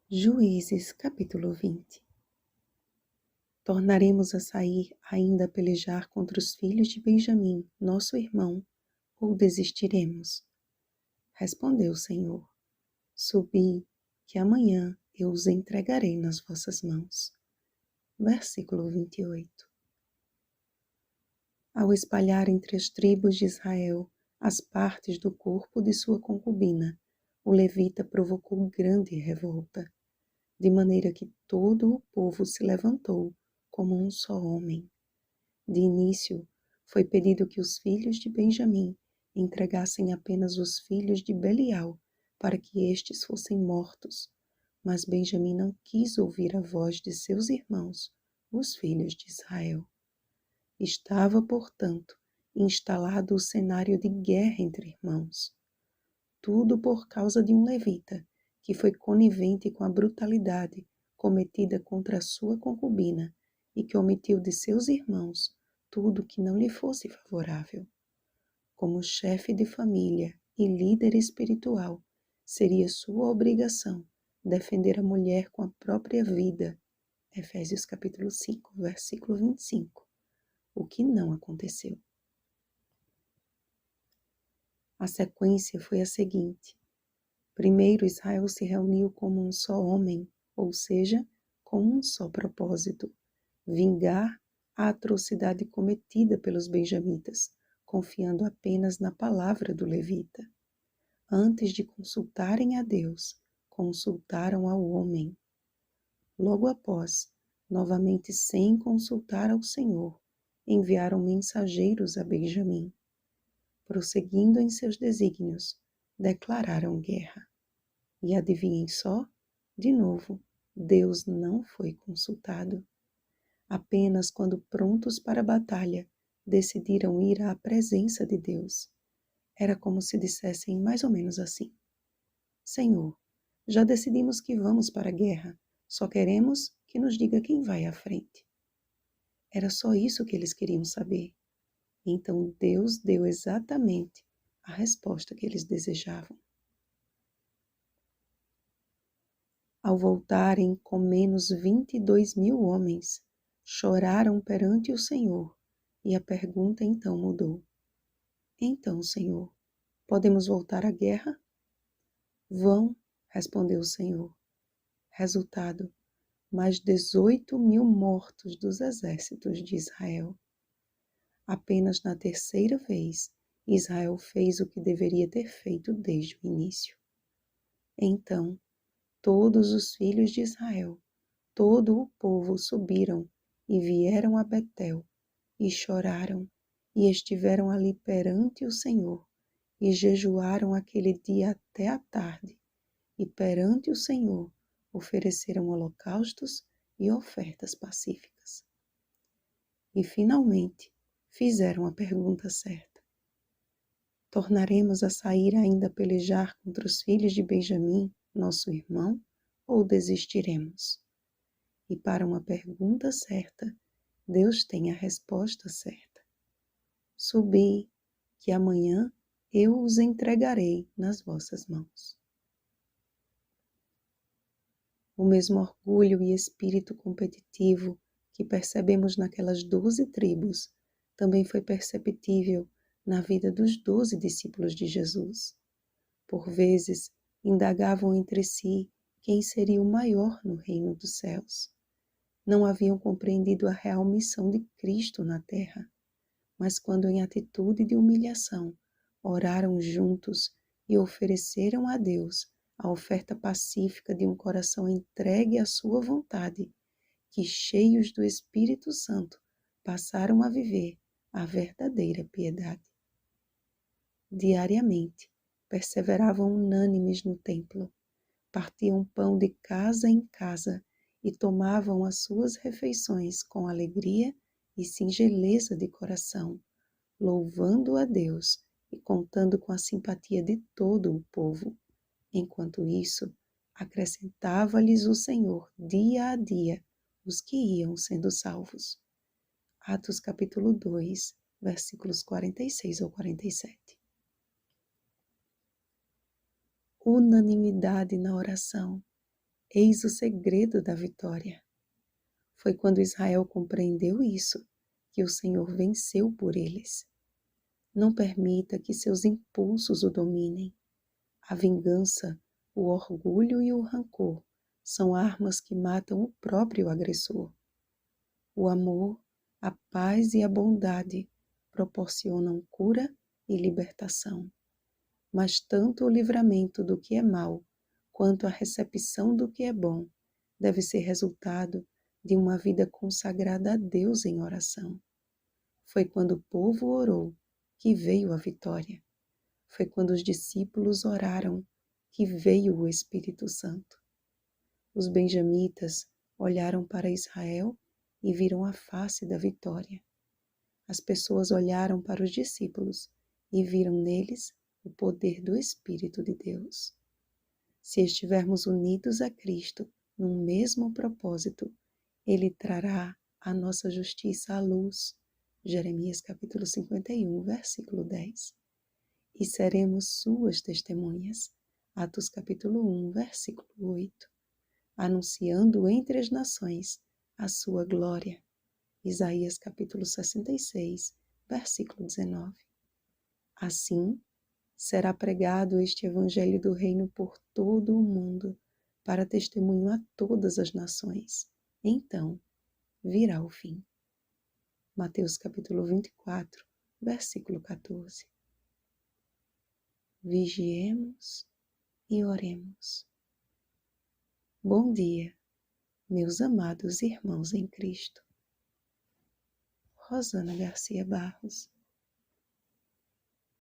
Juízes capítulo 20. Tornaremos a sair ainda a pelejar contra os filhos de Benjamim, nosso irmão, ou desistiremos? Respondeu o Senhor: Subi, que amanhã eu os entregarei nas vossas mãos. Versículo 28. Ao espalhar entre as tribos de Israel as partes do corpo de sua concubina, o levita provocou grande revolta, de maneira que todo o povo se levantou como um só homem. De início, foi pedido que os filhos de Benjamim entregassem apenas os filhos de Belial, para que estes fossem mortos. Mas Benjamim não quis ouvir a voz de seus irmãos, os filhos de Israel. Estava, portanto, instalado o cenário de guerra entre irmãos. Tudo por causa de um levita, que foi conivente com a brutalidade cometida contra a sua concubina e que omitiu de seus irmãos tudo que não lhe fosse favorável. Como chefe de família e líder espiritual, seria sua obrigação defender a mulher com a própria vida. Efésios capítulo 5, versículo 25. O que não aconteceu. A sequência foi a seguinte. Primeiro, Israel se reuniu como um só homem, ou seja, com um só propósito: vingar a atrocidade cometida pelos benjamitas, confiando apenas na palavra do levita. Antes de consultarem a Deus, consultaram ao homem. Logo após, novamente sem consultar ao Senhor, enviaram mensageiros a Benjamim. Prosseguindo em seus desígnios, declararam guerra. E adivinhem só, de novo, Deus não foi consultado. Apenas quando prontos para a batalha, decidiram ir à presença de Deus. Era como se dissessem mais ou menos assim: Senhor, já decidimos que vamos para a guerra, só queremos que nos diga quem vai à frente. Era só isso que eles queriam saber. Então Deus deu exatamente a resposta que eles desejavam. Ao voltarem com menos 22.000 homens, choraram perante o Senhor, e a pergunta então mudou. Então, Senhor, podemos voltar à guerra? Vão, respondeu o Senhor. Resultado, mais 18.000 mortos dos exércitos de Israel. Apenas na terceira vez, Israel fez o que deveria ter feito desde o início. Então, todos os filhos de Israel, todo o povo subiram e vieram a Betel, e choraram, e estiveram ali perante o Senhor, e jejuaram aquele dia até a tarde, e perante o Senhor ofereceram holocaustos e ofertas pacíficas. E finalmente fizeram a pergunta certa. Tornaremos a sair ainda a pelejar contra os filhos de Benjamim, nosso irmão, ou desistiremos? E para uma pergunta certa, Deus tem a resposta certa. Subi, que amanhã eu os entregarei nas vossas mãos. O mesmo orgulho e espírito competitivo que percebemos naquelas 12 tribos também foi perceptível na vida dos 12 discípulos de Jesus. Por vezes, indagavam entre si quem seria o maior no reino dos céus. Não haviam compreendido a real missão de Cristo na terra, mas quando em atitude de humilhação oraram juntos e ofereceram a Deus a oferta pacífica de um coração entregue à sua vontade, que cheios do Espírito Santo passaram a viver a verdadeira piedade. Diariamente, perseveravam unânimes no templo, partiam pão de casa em casa e tomavam as suas refeições com alegria e singeleza de coração, louvando a Deus e contando com a simpatia de todo o povo. Enquanto isso, acrescentava-lhes o Senhor dia a dia os que iam sendo salvos. Atos capítulo 2, versículos 46 ao 47. Unanimidade na oração Eis o segredo da vitória. Foi quando Israel compreendeu isso que o Senhor venceu por eles. Não permita que seus impulsos o dominem. A vingança, o orgulho e o rancor são armas que matam o próprio agressor. O amor, a paz e a bondade proporcionam cura e libertação. Mas tanto o livramento do que é mal, quanto a recepção do que é bom, deve ser resultado de uma vida consagrada a Deus em oração. Foi quando o povo orou que veio a vitória. Foi quando os discípulos oraram que veio o Espírito Santo. Os benjamitas olharam para Israel e viram a face da vitória. As pessoas olharam para os discípulos e viram neles o poder do Espírito de Deus. Se estivermos unidos a Cristo num mesmo propósito, Ele trará a nossa justiça à luz. Jeremias capítulo 51, versículo 10. E seremos suas testemunhas. Atos capítulo 1, versículo 8. Anunciando entre as nações a sua glória. Isaías capítulo 66, versículo 19. Assim, será pregado este evangelho do reino por todo o mundo, para testemunho a todas as nações. Então, virá o fim. Mateus capítulo 24, versículo 14. Vigiemos e oremos. Bom dia, meus amados irmãos em Cristo. Rosana Garcia Barros.